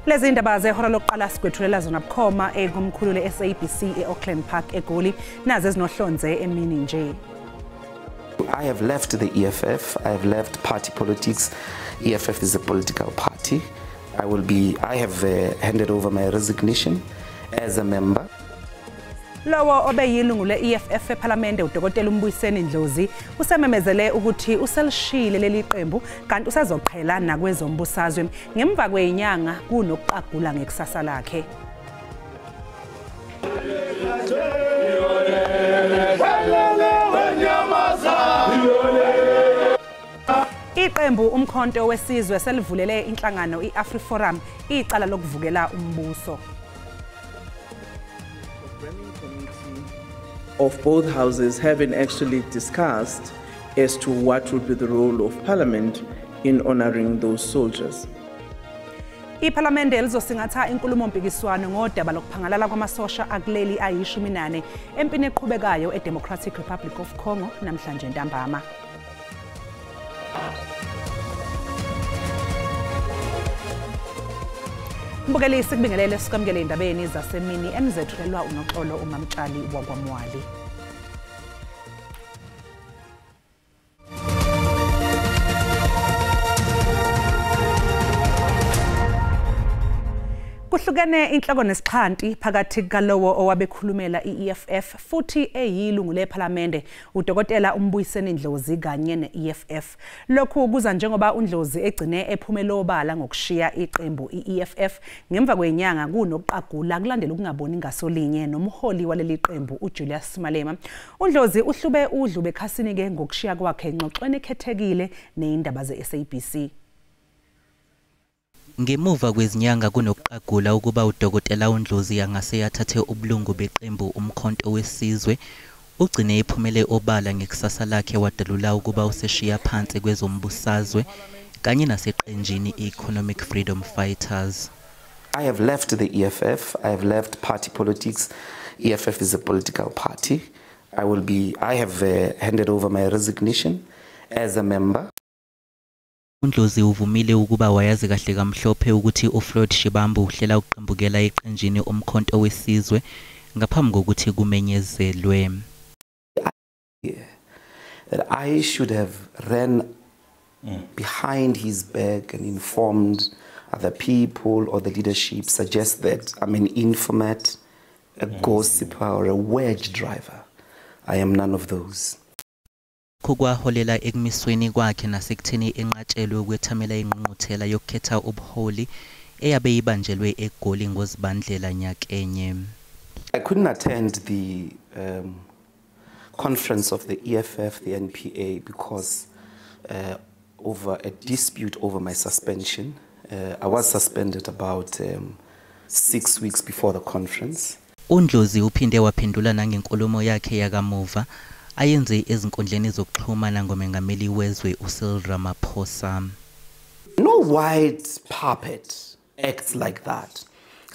Lezi ndaba zehora lokuqala sigwethulela zona bukhoma ngomkhulu le-SABC e-Auckland Park eGoli nazo ezinohlonze emini nje. I have left the EFF. I have left party politics. EFF is a political party. I have handed over my resignation as a member. Lowo obeyilungu le-EFF ePhalamende uDokotela Mbuyiseni Ndlozi usememezele ukuthi uselishile leli qembu kanti usazoqhela nakwezombusazwe ngemva kwenyanga kunokuqagula ngekusasa lakhe. Iqembu umkhonto wesizwe selivulele inhlangano i-AfriForum icala lokuvukela umbuso. Of both houses having actually discussed as to what would be the role of Parliament in honoring those soldiers. IPhalamende lizosingatha inkulumo mpikiswano ngodaba lokuphangalala kwamasosha akuleli ayi-14 empini eqhubekayo eDemocratic Republic of Congo namhlanje ntambama. Mbukelisi kubingelele sikwamukele indabeni zasemini emzethulelwa uNoxolo uMamtshali wakwaMwali. Kuhlukene inhloko nesixhanti phakathi kalowo owabekhulumela i-EFF futhi eyilungu lePhalamende uDokotela Mbuyiseni Ndlozi kanye ne-EFF. Lokhu kuza njengoba uNdlozi egcine ephumela obala ngokushiya iqembu i-EFF ngemva kwenyanga kunokuqagula kulandela ukungaboni ngasolinye nomholi waleli qembu uJulius Malema. uNdlozi uhlube udlu bekhasini ke ngokushiya kwakhe engxoxweni ekhethekile neindaba ze-SABC. Ngemuva kwezinyanga kunokuqagula ukuba uDokotela uNdlozi angase yathathe ubulungu beqembu umkhonto wesizwe ugcine ephumele obala ngekusasa lakhe wadalula ukuba useshiya phansi kwezombusazwe kanye naseqenjini Economic Freedom Fighters. I have left the EFF. I have left party politics. EFF is a political party. I have handed over my resignation as a member. uNdlozi uvumile ukuba wayazi kahle kamhlophe ukuthi uFloyd Shibambu uhlela ukuqambukela eqenjini umkhonto wesizwe ngaphambi kokuthi kumenyezelwe. That I should have ran behind his back and informed other people or the leadership, suggest that I'm an informant, a gossiper or a wedge driver. I am none of those. Kwaholela ekumisweni kwakhe nasekutheni enqatshelwe ukwethamela ingqungquthela yokukhetha ubuholi eyabe ibanjelwe eGoli ngozibandlela nyakenye. I couldn't attend the conference of the EFF, the NPA, because over a dispute over my suspension. I was suspended about 6 weeks before the conference. uNdlozi uphinde waphendula nangenkulumo yakhe yakamuva ayenze ezinkundleni zokuxhumana ngomengameli wezwe uCyril Ramaphosa. No white puppet acts like that.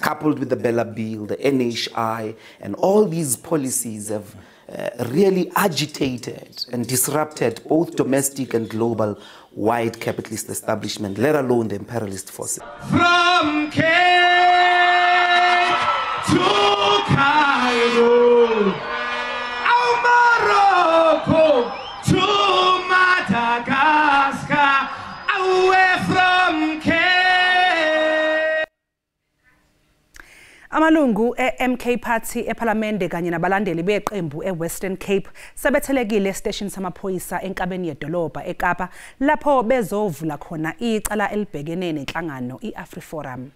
Coupled with the Bella Bill, the NHI, and all these policies have really agitated and disrupted both domestic and global white capitalist establishment, let alone the imperialist forces. From Cape to Cairo, to Madagascar, away from Cape. Amalungu e-MK Party ePhalamende kanye nabalandeli beqembu eWestern Cape sebethelekile estation samaphoyisa enkabeni yedolobha eKapa lapho bezovula khona icala elibhekene nenhlangano i-AfriForum.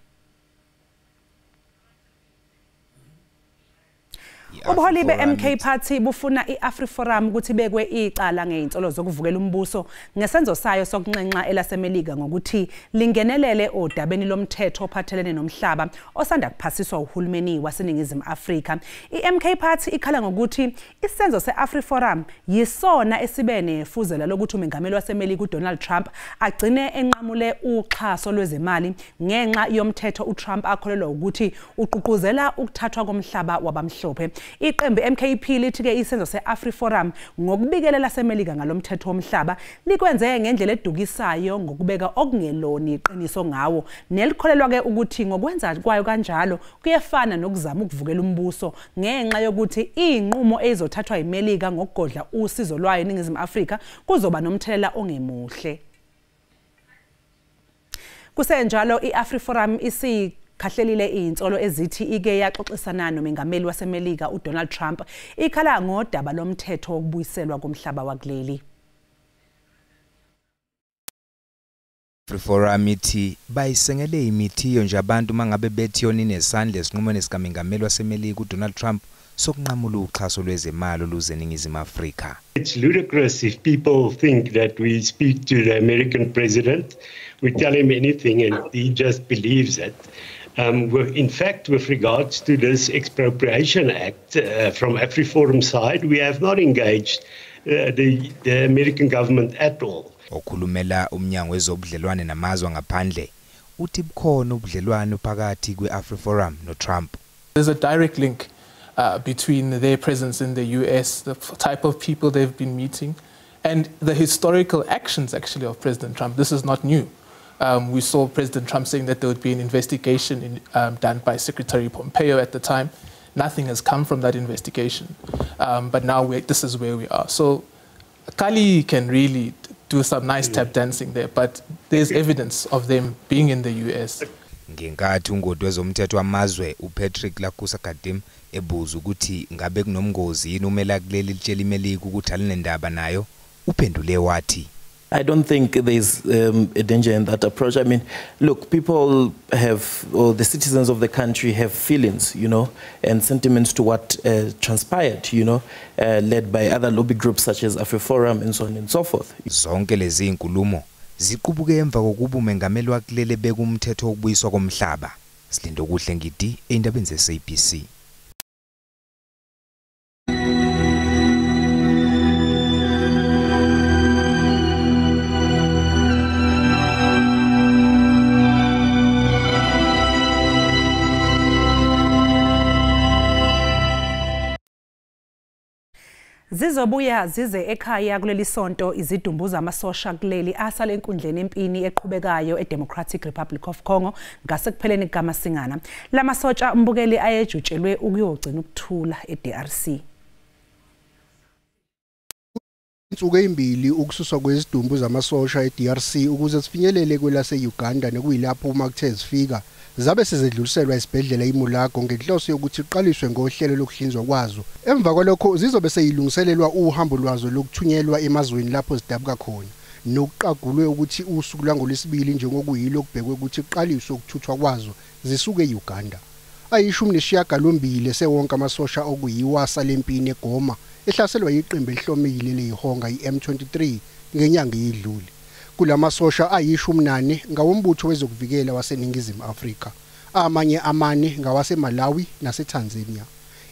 Ubuholi be-MK Party bufuna i-AfriForum ukuthi bekwe icala ngeinsolo zokuvukela umbuso ngesenzo sayo sokunxenxa elasemelika ngokuthi lingenelele odabeni lomthetho ophathelene nomhlaba osanda kuphasiswa uhulumeni waseNingizimu Afrika. I-MK Party ikhala ngokuthi isenzo se-AfriForum yisona esibene fuzela lokuthi umengameli wasemelika uDonald Trump agcine enqamule uxhaso lwezemali ngenxa yomthetho uTrump akholelwa ukuthi uququzela ukuthathwa komhlaba wabamhlophe. Iqembu MKP lithi ke isenzo se-AfriForum ngokubikelela seMelika ngalomthetho womhlaba likwenze ngendlela edukisayo ngokubeka okungeloni iqiniso ngawo nelikholelwa ke ukuthi ngokwenza kwayo kanjalo kuyefana nokuzama ukuvukela umbuso ngenxa yokuthi inqumo ezothathwa iMelika ngokugodla usizo lwayo eNingizimu Afrika kuzoba nomthelela ongemuhle. Kusenjalo iAfriForum kahlelile insolo ezithi ike yaxoxisana nomengameli waseMelika uDonald Trump ikhala ngodaba lomthetho wokubuyiselwa komhlaba wakuleli. AfriForum ithi bayisengele imithiyo nje abantu mangabe bethi yona inesandla esinqumweni sikamengameli waseMelika uDonald Trump sokunqamula uxhaso lwezemali oluze eNingizimu Afrika. It's ludicrous if people think that we speak to the American president, we tell him anything and he just believes it. In fact, with regards to this Expropriation Act from AfriForum side, we have not engaged the American government at all. Okhulumela umnyango wezobudlelwane namazwe ngaphandle uthi bukhona ubudlelwane phakathi kweAfriForum noTrump. There's a direct link between their presence in the US, the type of people they've been meeting, and the historical actions actually of President Trump. This is not new. We saw President Trump saying that there would be an investigation done by Secretary Pompeo at the time. Nothing has come from that investigation. But now this is where we are. So Kali can really do some nice tap dancing there, but there's evidence of them being in the US. Ngenkathi ungodi wezomthetho wamazwe uPatrick Lakusa Kadim ebuza ukuthi ngabe kunomngozi yini umela kuleli litshela iMelika ukuthi alinendaba nayo, uphendule wathi I don't think there's a danger in that approach. I mean, look, people have, or the citizens of the country have feelings, you know, and sentiments to what transpired, you know, led by other lobby groups such as AfriForum and so on and so forth. Zonke lezi inkulumo ziqubuke emva kokuba umengameli wakulele beka umthetho wokubuyiswa komhlaba. Silindo kuhle ngidi endabeni zeSABC. Zizobuya zize ekhaya kuleli sonto izidumbuza amasosha kuleli asale enkundleni empini eqhubekayo eDemocratic Republic of Congo ngasekupheleni kukaMasingana. La masotsha umbukeli ayejutshelwe ukuyogcina ukuthula eDRC. Insuku ezimbili ukususwa kwezidumbu zamasosha eDRC ukuze sifinyelele kwelaseUganda nekuyilapho uma kuthe zifika zabe sezedluliselwa isibhedlela iMulago ngenhloso yokuthi iqaliswe ngohlelo lokuhlinzwa kwazo. Emva kwalokho zizobe seyilungiselelwa uhambo lwazo lokuthunyelwa emazweni lapho zidabuka khona. Nokuqagulwe ukuthi usuku lwangolesibili njengokuyilo kubhekwe ukuthi iqaliswe ukuthuthwa kwazo zisuke eUganda. Ayishumi nesishiyagalombili sewonke amasosha okuyiwasa lempini eGoma ehlaselwa yiqembu elihlomile lehonga iM23 ngenyanga eyidlule. Kulamasosha ayishumi nane ngawombutho wezokuvikela waseNingizimu Afrika. Amanye amane ngawaseMalawi naseTanzania.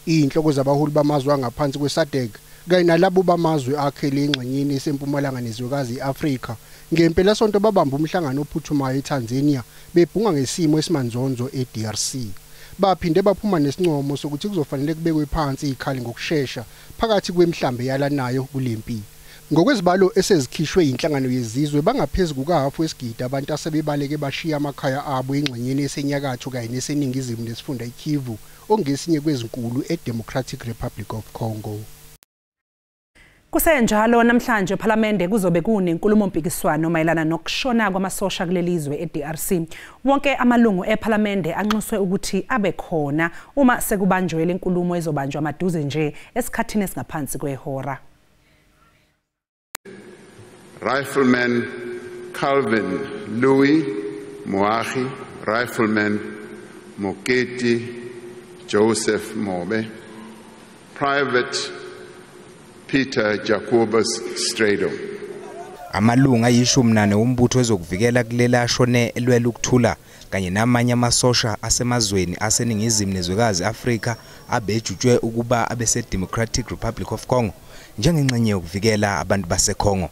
Inhloko zabaholi bamazwe angaphansi kweSADC kanye nalabo bamazwe akhele engxenyeni esempumalanga nezwekazi iAfrika ngempela sonto babamba umhlangano ophuthumayo eTanzania bebhunga ngesimo esimanzonzo eDRC. Baphinde baphuma nesincomo sokuthi kuzofanele kubekwe phansi ikhali ngokusheshsha phakathi kwemhlambe yalanayo kulempi. Ngokwezibalo esezikhishwe inhlangano yezizwe bangaphezulu kukahafu wesigidi abantu asebebaleke bashiya amakhaya abo engxenyeni esenyakatho kanye neseningizimu nesifunda iKivu ongesinye kwezinkulu eDemocratic Republic of Congo. Kusenjalo namhlanje eParliament kuzobe kunenkulumo mpikiswano mayelana nokushona kwamasosha kulelizwe eDRC. Wonke amalungu eParliament anxuswe ukuthi abe khona uma sekubanjwe lenkulumo ezobanjwa maduze nje esikhathini esingaphansi kwehora. Rifleman Calvin Louis Moagi, Rifleman Moketi Joseph Mobe, Private Peter Jacobus Strado. Amalunga ayishumi nane wombutho wezokuvikela kulela ashone elwela ukuthula kanye namanye amasosha asemazweni aseningizimu nezwekazi Afrika abejutshwe ukuba abese Democratic Republic of Congo njengengxenye yokuvikela abantu baseKongo.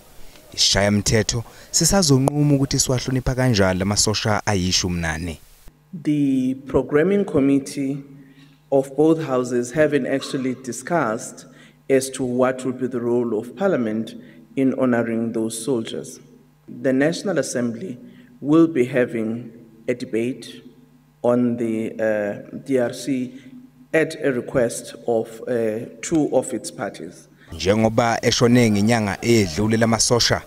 Ishaya mthetho sisazonquma ukuthi siwahlonipha kanjani amasosha ayishumi nane. The programming committee of both houses having actually discussed as to what would be the role of Parliament in honoring those soldiers. The National Assembly will be having a debate on the DRC at a request of two of its parties. Njengoba eshone ngenyanga edlule lamasosha,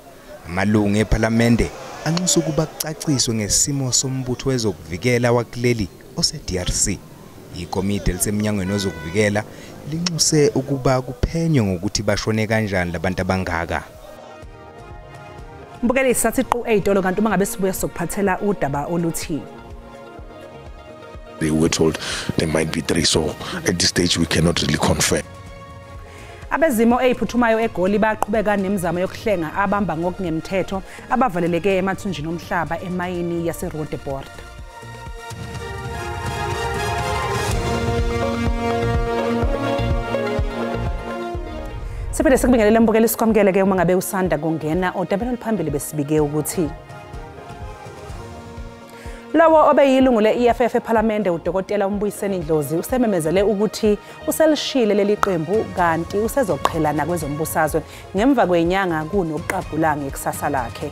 amalungu eParliamente anxusa ukuba kucaciswe ngesimo sombutho wezokuvikela wakuleli ose-DRC. Ikomiti elisemnyangweni wezokuvikela linxuse ukuba kuphenywe ngokuthi bashone kanjani labantu abangaka. Mbukeli sathi qu 8 lo kanti uma ngabe sibuya sokuphathela udaba oluthi they were told there might be 3, so at this stage we cannot really confirm. Abezimo eziphuthumayo eGoli baqhubeka nemizamo yokuhlenga abamba ngokungemthetho abavaleleke emathunjini omhlaba emayini yaseRoodepoort. Siphinde sikubingelele mbukeli isikwamukele ke uma ngabe usanda kungena odabeni oluphambili besibike ukuthi lawo obeyilungu le-EFF eParliamente uDokotela uMbuyiseni Ndlozi usememezele ukuthi uselishile leli qembu kanti usezoqhelana kwezombusazwe ngemva kwenyanga kunokuqabhula ngekusasa lakhe.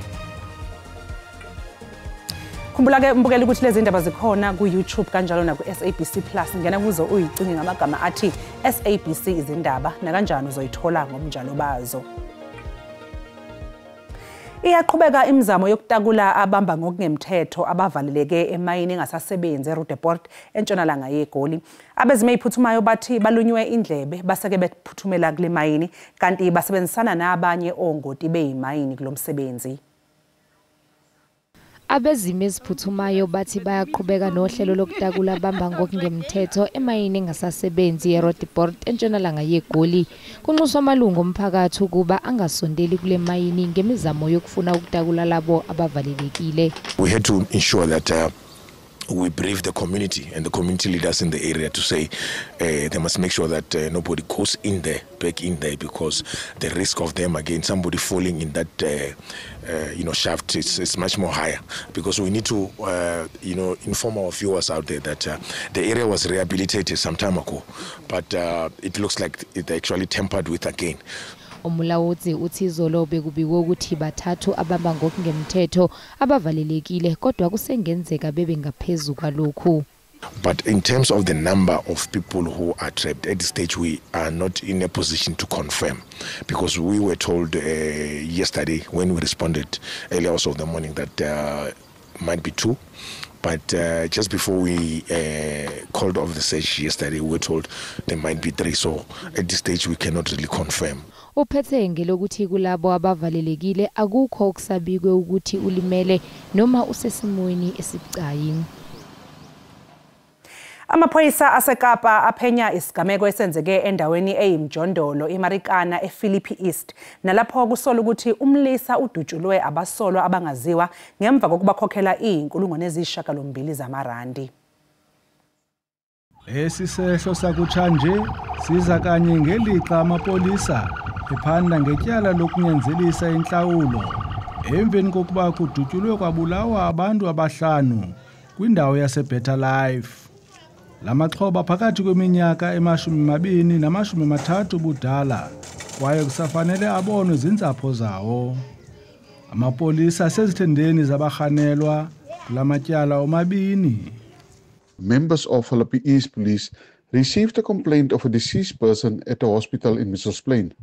Khumbula ke mbukeli ukuthi lezi ndaba zikhona ku-YouTube kanjalo na ku-SABC Plus ngena kuzo uyicinge ngamagama athi SABC izindaba nakanjani uzoyithola ngobunjalo bazo. Iyaqhubeka imizamo yokutakula abamba ngokungemthetho abavaleleke emayini engasasebenzi eRoodepoort entshonalanga yeGoli. Abezimo eziphuthumayo bathi balunywe indlebe baseke bephuthumela kule mayini kanti basebenzisana nabanye ongoti beyimayini kulomsebenzi. Abezimo eziphuthumayo bathi bayaqhubeka nohlelo lokutakula abamba ngokungemthetho emayini engasasebenzi eRoodepoort entshonalanga yeGoli. Kunxuswa amalungu omphakathi ukuba angasondeli kule mayini ngemizamo yokufuna ukutakula labo abavalelekile. We had to ensure that we brief the community and the community leaders in the area to say they must make sure that nobody goes in there, back in there, because the risk of them again somebody falling in that shaft is much more higher. Because we need to inform our viewers out there that the area was rehabilitated some time ago, but it looks like it actually tampered with again. Umlawuzi uthi izolo bekubikwa ukuthi bathathu abamba ngokungemthetho abavalelekile kodwa kusengenzeka bebe ngaphezulu kwalokho. But in terms of the number of people who are trapped at this stage, we are not in a position to confirm, because we were told yesterday when we responded early hours of the morning that might be 2. But just before we called off the search yesterday, we were told there might be 3. So at this stage, we cannot really confirm. Uphethe ngelokuthi kulabo abavalelekile akukho okusabikwe ukuthi ulimele noma usesimweni esibucayi. Amaphoyisa aseKapa aphenya isigameko esenzeke endaweni eyimjondolo eMarikana ePhilippi East nalapho kusola ukuthi umlisa udutshulwe abasolwa abangaziwa ngemva kokubakhokhela izinkulungwane zamarandi. Lesi sehlo sakutshanje siza kanye ngelixa amapolisa ephanda ngetyala lokunyenzelisa inhlawulo emveni kokuba kudutshulwe kwabulawa abantu abahlanu kwindawo yaseBetter Life. Lamaxhoba phakathi kweminyaka ema-20 nama-30 budala kwaye kusafanele abonwe zintsapho zawo. Amapolisa asezithendeni zabarhanelwa kulamatyala omabini. Members of Philippi East Police received a complaint of a deceased person at a hospital in Mitchells Plain.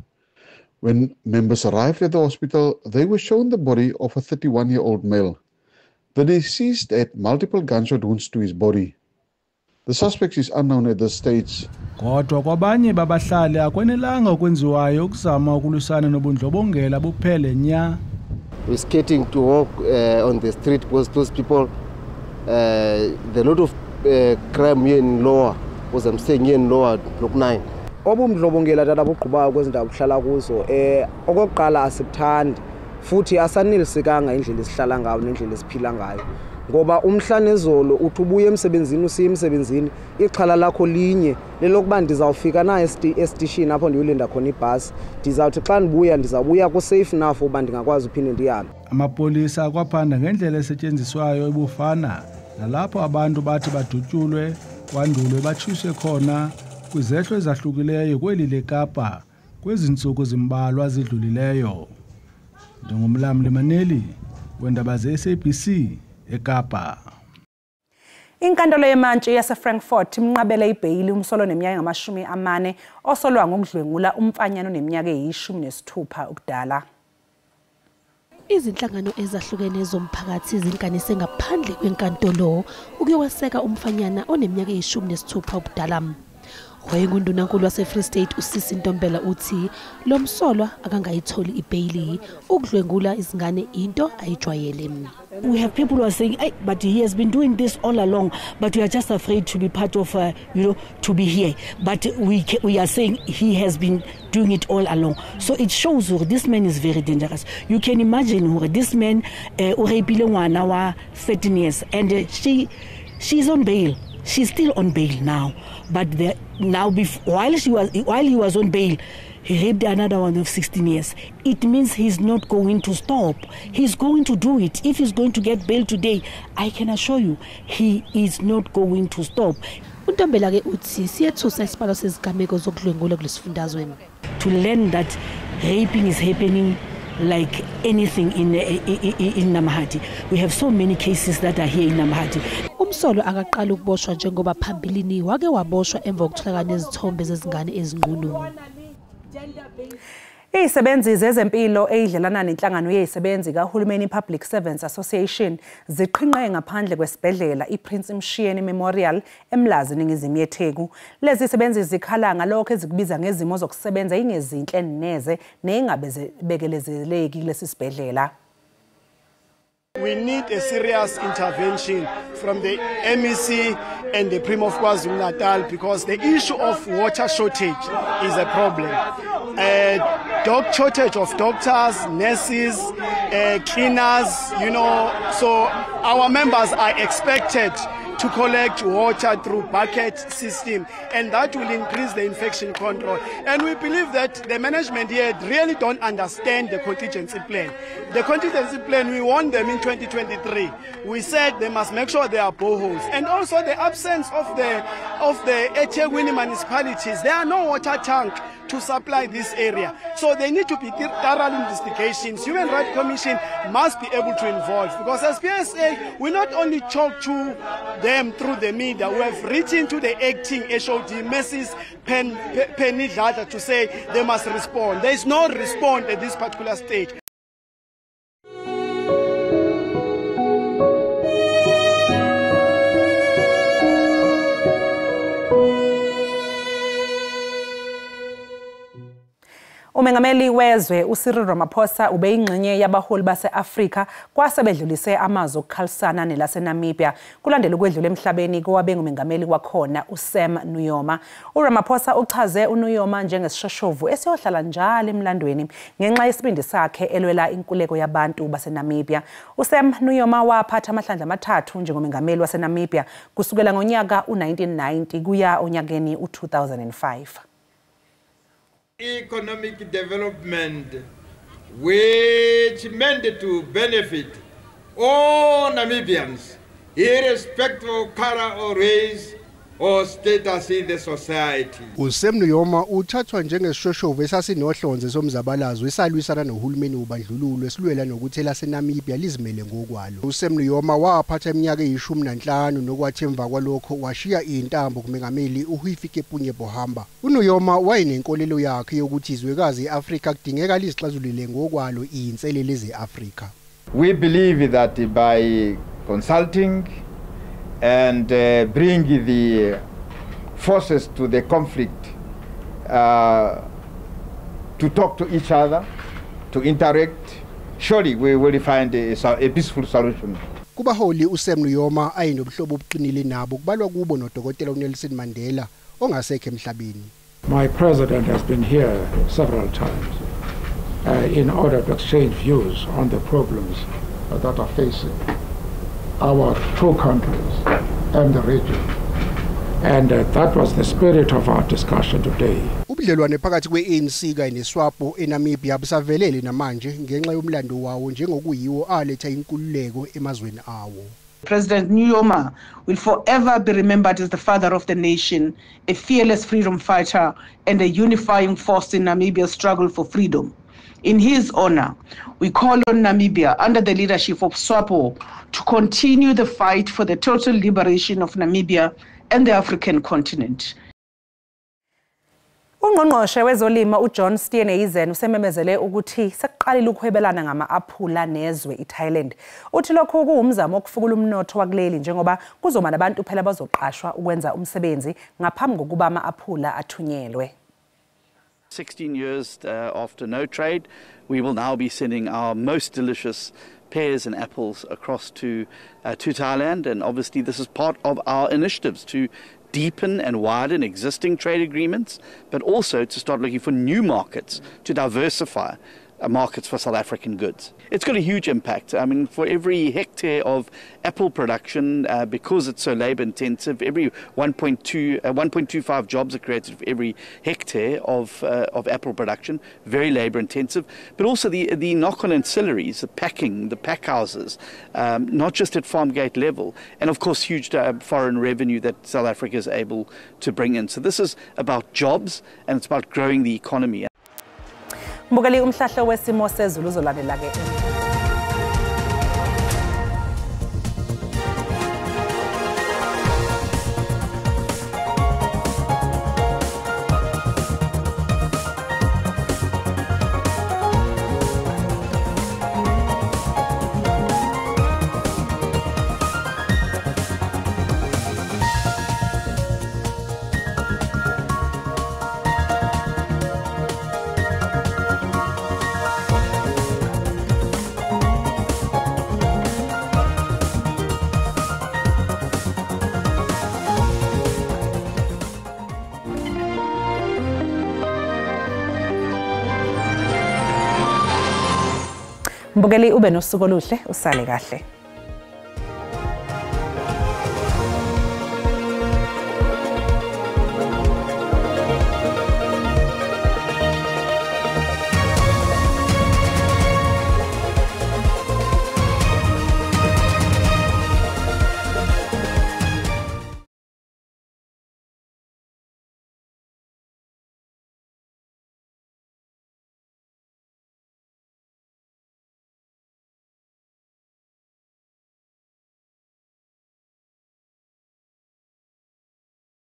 When members arrived at the hospital, they were shown the body of a 31-year-old male. The deceased had multiple gunshot wounds to his body. The suspect is unknown at this stage. Kodwa kwabanye babahlali akwenelanga okwenziwayo ukuzama ukulusana nobundlobongela buphele nya. We're skating to walk on the street because those people, the lot of crime here in Lower, because I'm staying here in Lower, Block 9. Obumdlobongela dada buqhubayo kwezindawo kuhlala kuzo okokuqala asikuthandi futhi asanelisekanga indlela esihlala ngayo nendlela esiphila ngayo ngoba umhla nezolo uthi ubuye emsebenzini usiya emsebenzini ixhala lakho linye lelokuba ndizawufika na estation apho ndiyolinda khona ibhasi ndizawuthi xa ndibuya ndizabuya ku safe enough uba ndingakwazi uphinde ndihambe. Amapolisa akwaphanda ngendlela esetyenziswayo ebufana nalapho abantu bathi badutyulwe kwandulwe batshuswe khona kwizehlo ezahlukileyo kweli leKapa kwezinsuku zimbalwa zidlulileyo. Ndingumlamli Maneli wendaba ze-SABC eKapa. Inkantolo yemantshi yaseFrankfurt imnqabele ibheyili umsolo neminyaka engamashumi 40 osolwa ngokudlwengula umfanyana oneminyaka eyi-16 ukudala. Izinhlangano ezahlukene zomphakathi zinkanise ngaphandle kwenkantolo ukuyowaseka umfanyana oneminyaka eyi-16 ubudala. Ngoyengundunankulu wase-Free State uSisi Ntombela uthi lo msolwa akangayitholi ibheyili ukudlwengula izingane into ayijwayele. We have people who are saying, hey, but he has been doing this all along, but we are just afraid to be part of, to be here. But we are saying he has been doing it all along. So it shows this man is very dangerous. You can imagine this man, urepile ngwana wa 13 years, and she's on bail. She's still on bail now. But while he was on bail, he raped another one of 16 years. It means he's not going to stop. He's going to do it. If he's going to get bail today, I can assure you, he is not going to stop. Untombela ke uthi siyethusa isibalo sezigameko zokudlwengula kulesifundazwe. To learn that raping is happening like anything in Namahadi. We have so many cases that are here in Namahadi. Umsolo akaqala ukuboshwa njengoba phambilini wake waboshwa emva kokutholakala nezithombe zezingane ezinqunu. Izisebenzi zezempilo eyidlelana nenhlangano yezisebenzi kahulumeni Public Servants Association ziqhinqe ngaphandle kwesibhedlela iPrince Mshiyeni Memorial eMlazi eNingizimu yeTheku. Lezi zisebenzi zikhala ngalokho ezikubiza ngezimo zokusebenza ingezinhle neze nengabezebekelezeleki kulesi sibhedlela. We need a serious intervention from the MEC and the Prim of KwaZulu-Natal because the issue of water shortage is a problem. Shortage of doctors, nurses, cleaners, so our members are expected to collect water through bucket system, and that will increase the infection control. And we believe that the management here really don't understand the contingency plan. The contingency plan, we won them in 2023. We said they must make sure there are boreholes, and also the absence of the eThekwini municipalities. There are no water tank to supply this area. So they need to be thorough investigations. Human Rights Commission must be able to involve, because as PSA, we not only talk to them through the media, we have written to the acting HOD, Mrs. Penny Data, to say they must respond. There is no response at this particular stage. Umengameli wezwe uCyril Ramaphosa ubeyingxenye yabaholi base-Afrika kwasebedlulise amazwi okukhalisana nelaseNamibia kulandela ukwedlula emhlabeni kowabengumengameli wakhona uSam Nujoma. uRamaphosa uchaze uNujoma njengesishoshovu esiyohlala njalo emlandweni ngenxa yesibindi sakhe elwela inkululeko yabantu baseNamibia. uSam Nujoma waphatha amahlandla amathathu njengomengameli waseNamibia kusukela ngonyaka u1990 kuya onyakeni u2005. Economic development which meant to benefit all Namibians, irrespective of color or race or status in the society. uSam Nujoma uthathwa njengesishoshovu esasinohlonze somzabalazo esalwisana nohulumeni ubandlululo esilwela nokuthi elaseNamibia lizimele ngokwalo. uSam Nujoma waphatha iminyaka eyi-15 nokwathi emva kwalokho washiya intambo kumengameli uHifikepunye Pohamba. uNujoma wayenenkolelo yakhe yokuthi izwekazi eAfrika kudingeka lizixazulule ngokwalo iy'nselele ze-Afrika. We believe that by consulting and bring the forces to the conflict to talk to each other, to interact, surely we will find a peaceful solution. Kubaholi uSam Nujoma ayinobuhlobo obuqinile nabo kubalwa kubo noDokotela uNelson Mandela ongasekho emhlabeni. My president has been here several times in order to exchange views on the problems that are facing our two countries and the region. And that was the spirit of our discussion today. Ubudlelwane phakathi kwe-ANC kanye neSWAPO eNamibia busavelele namanje ngenxa yomlando wawo njengokuyiwo aletha inkululeko emazweni awo. President Nyoma will forever be remembered as the father of the nation, a fearless freedom fighter, and a unifying force in Namibia's struggle for freedom. In his honor, we call on Namibia, under the leadership of SWAPO, to continue the fight for the total liberation of Namibia and the African continent. Ungqongqoshe wezolimo uJohn Steenhuisen usememezele ukuthi sekuqalile ukuhwebelana ngama-aphula nezwe iThailand. Uthi lokho kuwumzamo wokufukula umnotho wakuleli njengoba kuzoba nabantu phela bazoqashwa ukwenza umsebenzi ngaphambi kokuba ama-aphula athunyelwe. 16 years after no trade, we will now be sending our most delicious pears and apples across to Thailand, and obviously this is part of our initiatives to deepen and widen existing trade agreements, but also to start looking for new markets to diversify markets for South African goods. It's got a huge impact. I mean, for every hectare of apple production, because it's so labour intensive, every 1.25 jobs are created for every hectare of apple production, very labour intensive, but also the knock-on ancillaries, the packing, the pack houses, not just at farm gate level, and of course huge foreign revenue that South Africa is able to bring in. So this is about jobs and it's about growing the economy. Mbukeli umhlahlo wesimo sezulu uzolandela ke. Mbukeli ube nosuku oluhle, usale kahle.